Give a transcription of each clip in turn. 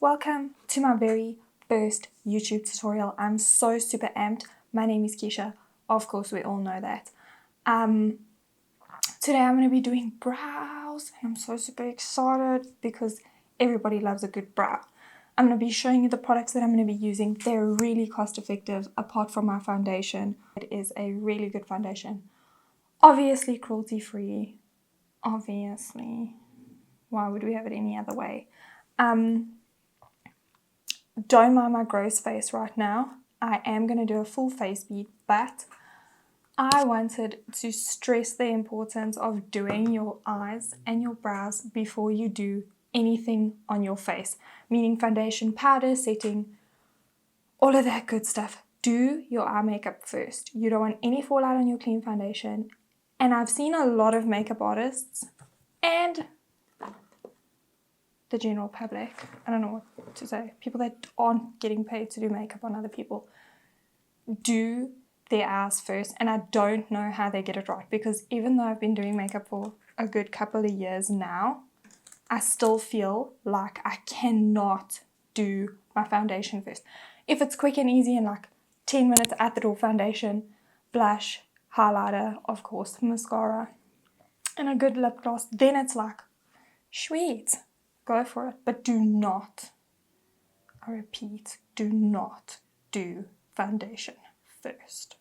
welcome to my very first YouTube tutorial. I'm so super amped. My name is Keisha, of course we all know that. Today I'm going to be doing brows and I'm so super excited because everybody loves a good brow. I'm going to be showing you the products that I'm going to be using. They're really cost effective apart from my foundation. It is a really good foundation. Obviously cruelty free, obviously. Why would we have it any other way? Don't mind my gross face right now. I am going to do a full face beat, but I wanted to stress the importance of doing your eyes and your brows before you do anything on your face, meaning foundation, powder, setting, all of that good stuff. Do your eye makeup first. You don't want any fallout on your clean foundation. And I've seen a lot of makeup artists and the general public, I don't know what to say, people that aren't getting paid to do makeup on other people, do their eyes first. And I don't know how they get it right, because even though I've been doing makeup for a good couple of years now, I still feel like I cannot do my foundation first. If it's quick and easy and like 10 minutes at the door, foundation, blush, highlighter, of course, mascara, and a good lip gloss, then it's like, sweet. Go for it, but do not, I repeat, do not do foundation first.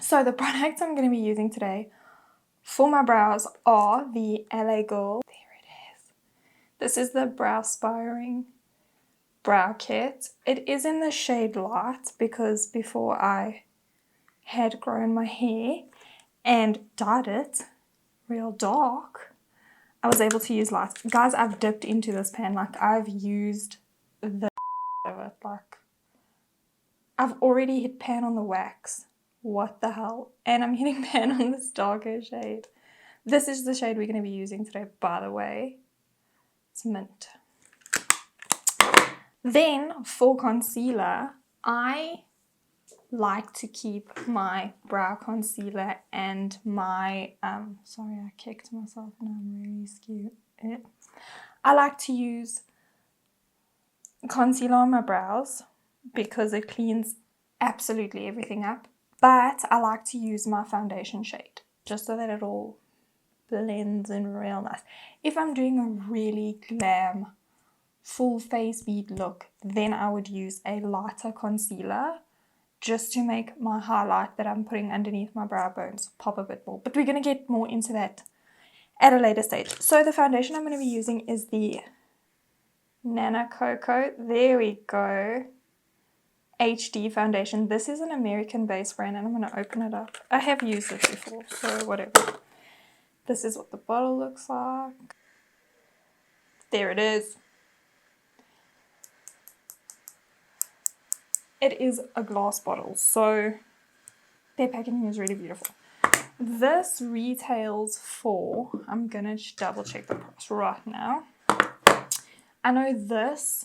So the products I'm going to be using today for my brows are the L.A Girl. There it is. This is the Brow Inspiring brow kit. It is in the shade light because before I had grown my hair and dyed it real dark, I was able to use light. Guys, I've dipped into this pan, like I've used the of it, like I've already hit pan on the wax. What the hell? And I'm hitting pan on this darker shade. This is the shade we're going to be using today, by the way. It's mint. Then for concealer, I like to keep my brow concealer and my sorry, I kicked myself and I'm really skewed it. I like to use concealer on my brows because it cleans absolutely everything up, but I like to use my foundation shade just so that it all blends in real nice. If I'm doing a really glam full face beat look, then I would use a lighter concealer just to make my highlight that I'm putting underneath my brow bones pop a bit more. But we're going to get more into that at a later stage. So the foundation I'm going to be using is the NanaCoco. There we go. HD foundation. This is an American-based brand and I'm going to open it up. I have used it before, so whatever. This is what the bottle looks like. There it is. It is a glass bottle, so their packaging is really beautiful. This retails for, I'm gonna double check the price right now. I know this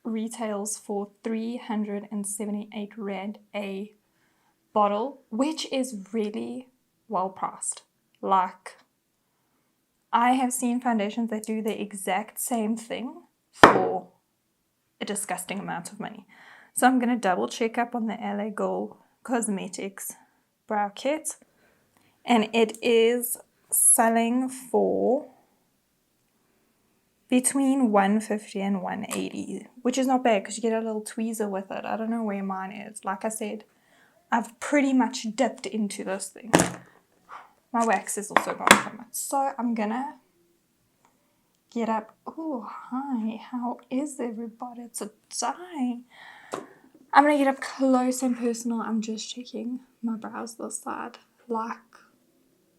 retails for 378 Rand a bottle, which is really well priced. Like, I have seen foundations that do the exact same thing for a disgusting amount of money. So I'm going to double check up on the L.A Girl Cosmetics brow kit. And it is selling for between 150 and 180, which is not bad because you get a little tweezer with it. I don't know where mine is. Like I said, I've pretty much dipped into this thing. My wax is also gone from it. So I'm going to get up. Oh, hi. How is everybody today? I'm going to get up close and personal. I'm just checking my brows this side. Like,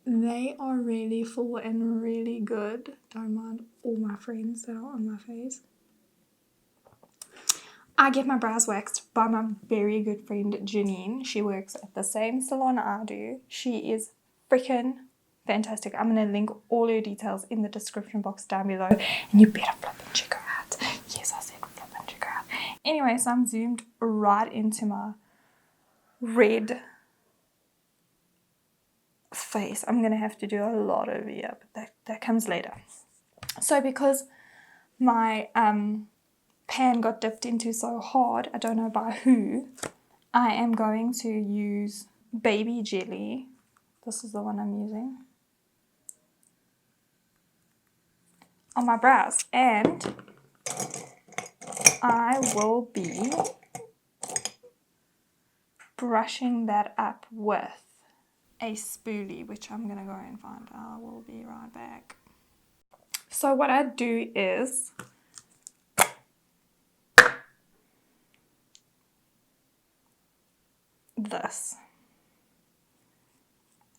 they are really full and really good. Don't mind all my friends that are on my face. I get my brows waxed by my very good friend Janine. She works at the same salon I do. She is freaking fantastic. I'm going to link all her details in the description box down below. And you better flip and check her out. Yes, I said flip and check her out. Anyway, so I'm zoomed right into my red face. I'm going to have to do a lot over here, but that comes later. So because my pan got dipped into so hard, I don't know by who, I am going to use baby jelly. This is the one I'm using on my brows, and I will be brushing that up with a spoolie, which I'm gonna go and find. I will be right back. So what I do is this.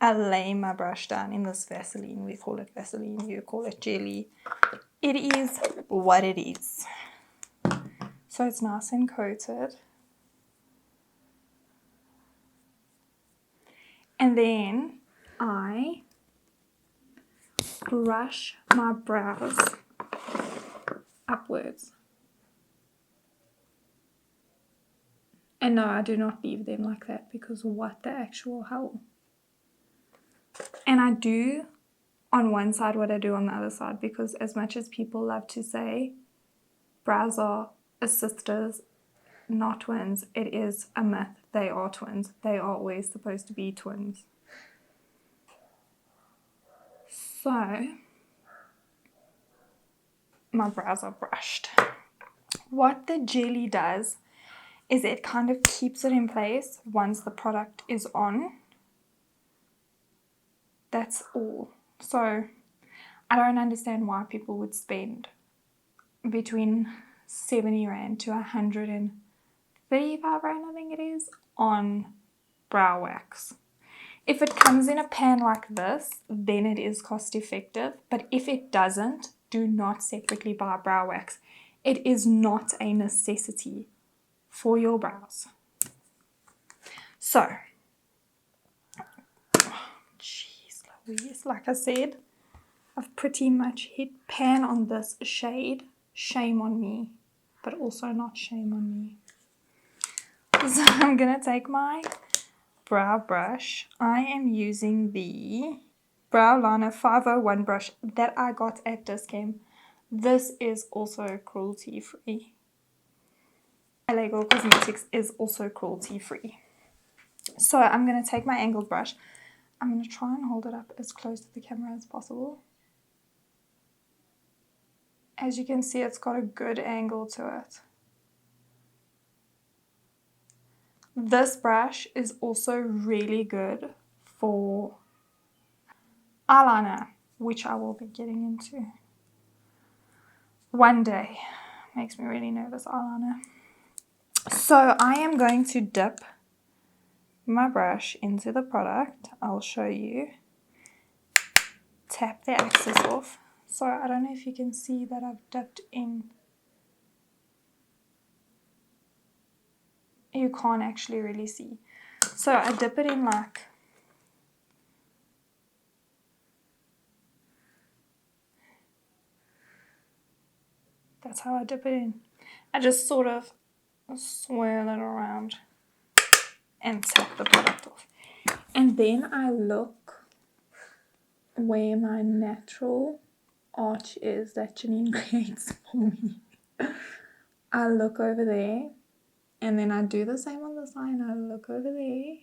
I lay my brush down in this Vaseline. We call it Vaseline, you call it jelly. It is what it is. So it's nice and coated. And then I brush my brows upwards. And no, I do not leave them like that, because what the actual hell. And I do on one side what I do on the other side, because as much as people love to say brows are sisters, not twins, it is a myth. They are twins. They are always supposed to be twins. So my brows are brushed. What the jelly does is it kind of keeps it in place once the product is on. That's all. So I don't understand why people would spend between 70 Rand to 135 Rand, I think it is, on brow wax. If it comes in a pan like this, then it is cost effective. But if it doesn't, do not separately buy brow wax. It is not a necessity for your brows. So, jeez Louise, like I said, I've pretty much hit pan on this shade. Shame on me, but also not shame on me. So I'm going to take my brow brush. I am using the Brow Liner 501 brush that I got at Dischem. This is also cruelty free. L.A Girl Cosmetics is also cruelty free. So I'm going to take my angled brush. I'm going to try and hold it up as close to the camera as possible. As you can see, it's got a good angle to it. This brush is also really good for eyeliner, which I will be getting into one day. Makes me really nervous, eyeliner. So I am going to dip my brush into the product. I'll show you. Tap the excess off. So I don't know if you can see that I've dipped in. You can't actually really see. So I dip it in like that's how I dip it in. I just sort of swirl it around and tap the product off. And then I look where my natural arch is that Janine creates for me. I look over there, and then I do the same on the side. I look over there,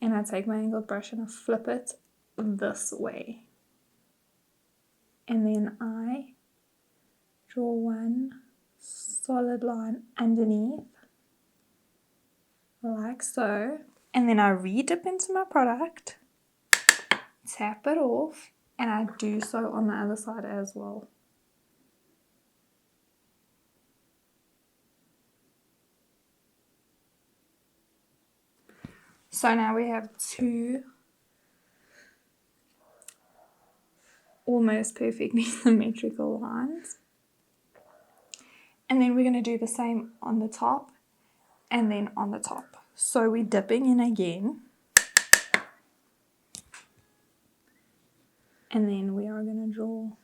and I take my angled brush and I flip it this way. And then I draw one solid line underneath, like so. And then I re-dip into my product, tap it off, and I do so on the other side as well. So now we have two almost perfectly symmetrical lines. And then we're going to do the same on the top and then on the top. So we're dipping in again. And then we are going to draw,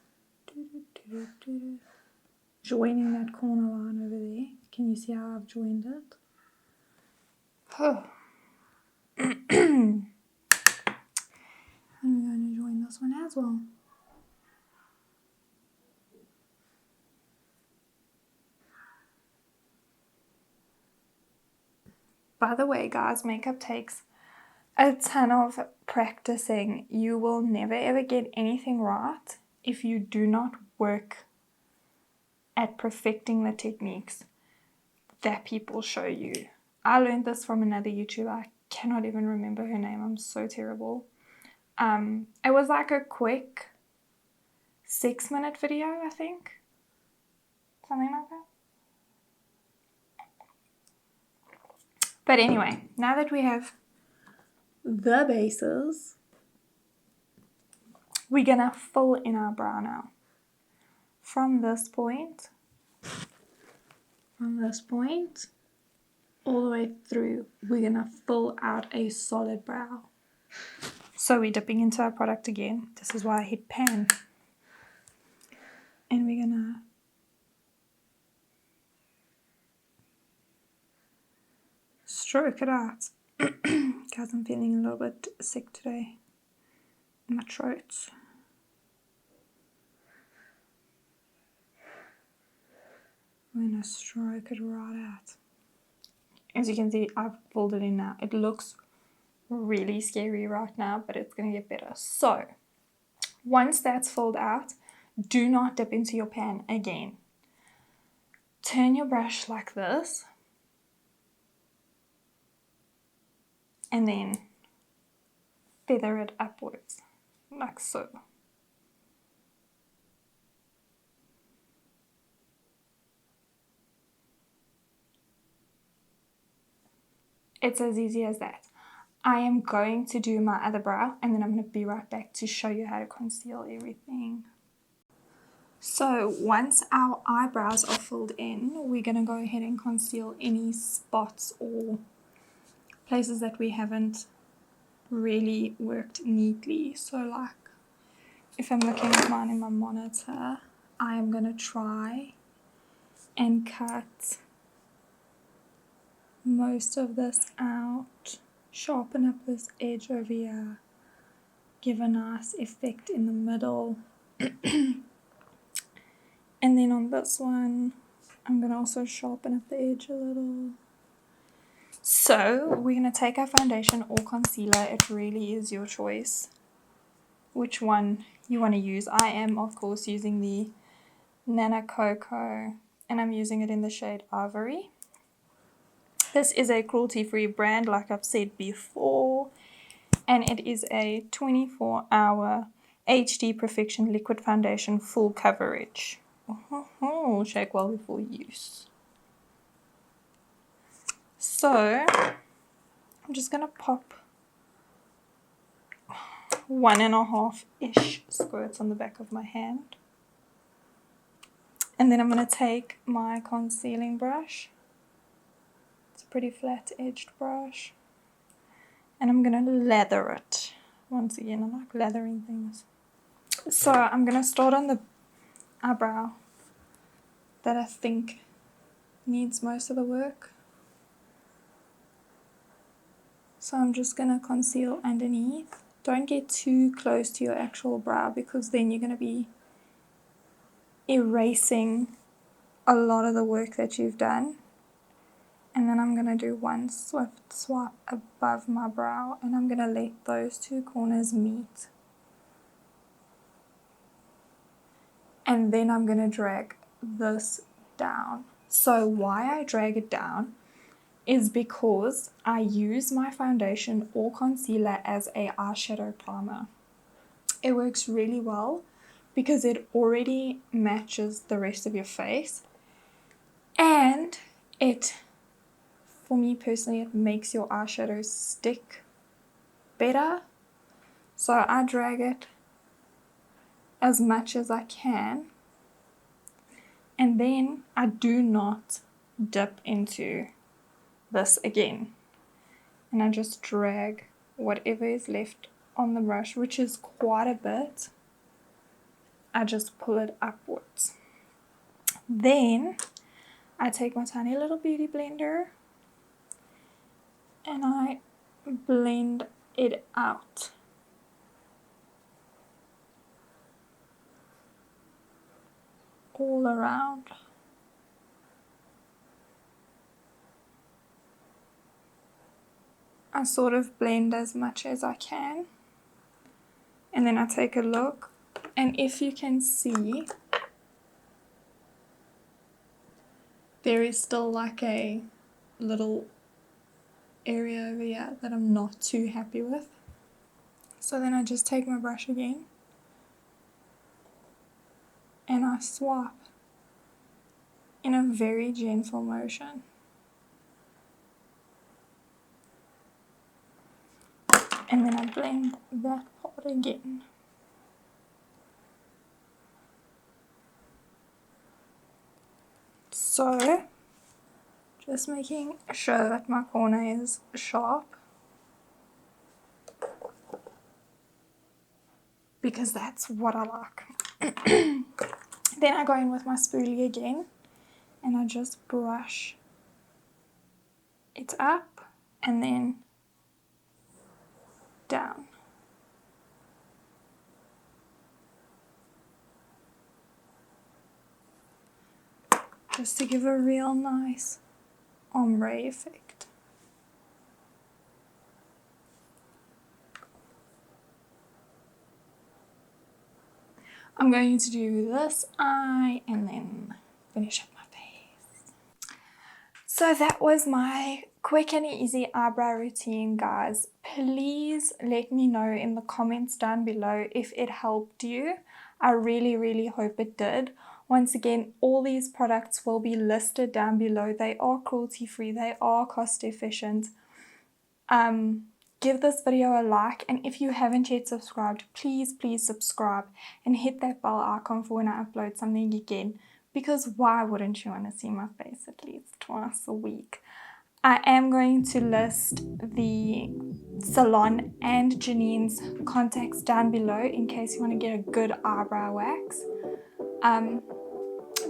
joining that corner line over there. Can you see how I've joined it? Oh. I'm going to join this one as well. By the way, guys, makeup takes a ton of practicing. You will never ever get anything right if you do not work at perfecting the techniques that people show you. I learned this from another YouTuber. I cannot even remember her name. I'm so terrible. It was like a quick 6-minute video, I think. Something like that. But anyway, now that we have the bases, we're gonna fill in our brow now. From this point all the way through, we're gonna fill out a solid brow. So we're dipping into our product again. This is why I hit pan. And we're gonna stroke it out. Guys, I'm feeling a little bit sick today in my throat. I'm gonna stroke it right out. As you can see, I've filled it in now. It looks really scary right now, but it's gonna get better. So once that's filled out, do not dip into your pan again. Turn your brush like this, and then feather it upwards, like so. It's as easy as that. I am going to do my other brow, and then I'm going to be right back to show you how to conceal everything. So once our eyebrows are filled in, we're going to go ahead and conceal any spots or places that we haven't really worked neatly. So like if I'm looking at mine in my monitor, I am going to try and cut most of this out, sharpen up this edge over here, give a nice effect in the middle. And then on this one, I'm going to also sharpen up the edge a little. So we're going to take our foundation or concealer. It really is your choice which one you want to use. I am, of course, using the NanaCoco, and I'm using it in the shade Ivory. This is a cruelty-free brand, like I've said before, and it is a 24-hour HD Perfection Liquid Foundation full coverage. Shake well before use. So I'm just going to pop 1.5-ish squirts on the back of my hand. And then I'm going to take my concealing brush. It's a pretty flat-edged brush. And I'm going to lather it. Once again, I like lathering things. So I'm going to start on the eyebrow that I think needs most of the work. So I'm just going to conceal underneath. Don't get too close to your actual brow, because then you're going to be erasing a lot of the work that you've done. And then I'm going to do one swift swipe above my brow, and I'm going to let those two corners meet. And then I'm going to drag this down. So why I drag it down is because I use my foundation or concealer as a eyeshadow primer. It works really well because it already matches the rest of your face, and it, for me personally, it makes your eyeshadow stick better. So I drag it as much as I can, and then I do not dip into this again, and I just drag whatever is left on the brush, which is quite a bit. I just pull it upwards. Then I take my tiny little beauty blender and I blend it out. All around. I sort of blend as much as I can, and then I take a look, and if you can see, there is still like a little area over here that I'm not too happy with. So then I just take my brush again and I swap in a very gentle motion. And then I blend that part again. So, just making sure that my corner is sharp, because that's what I like. Then I go in with my spoolie again and I just brush it up and then down. Just to give a real nice ombre effect. I'm going to do this eye and then finish up my face. So that was my quick and easy eyebrow routine, guys. Please let me know in the comments down below if it helped you. I really hope it did. Once again, all these products will be listed down below. They are cruelty free, they are cost efficient. Give this video a like, and if you haven't yet subscribed, please subscribe and hit that bell icon for when I upload something again, because why wouldn't you want to see my face at least twice a week? I am going to list the salon and Janine's contacts down below in case you want to get a good eyebrow wax.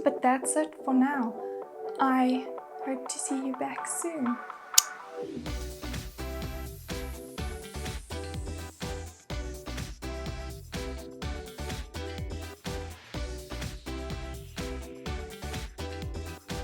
But that's it for now. I hope to see you back soon.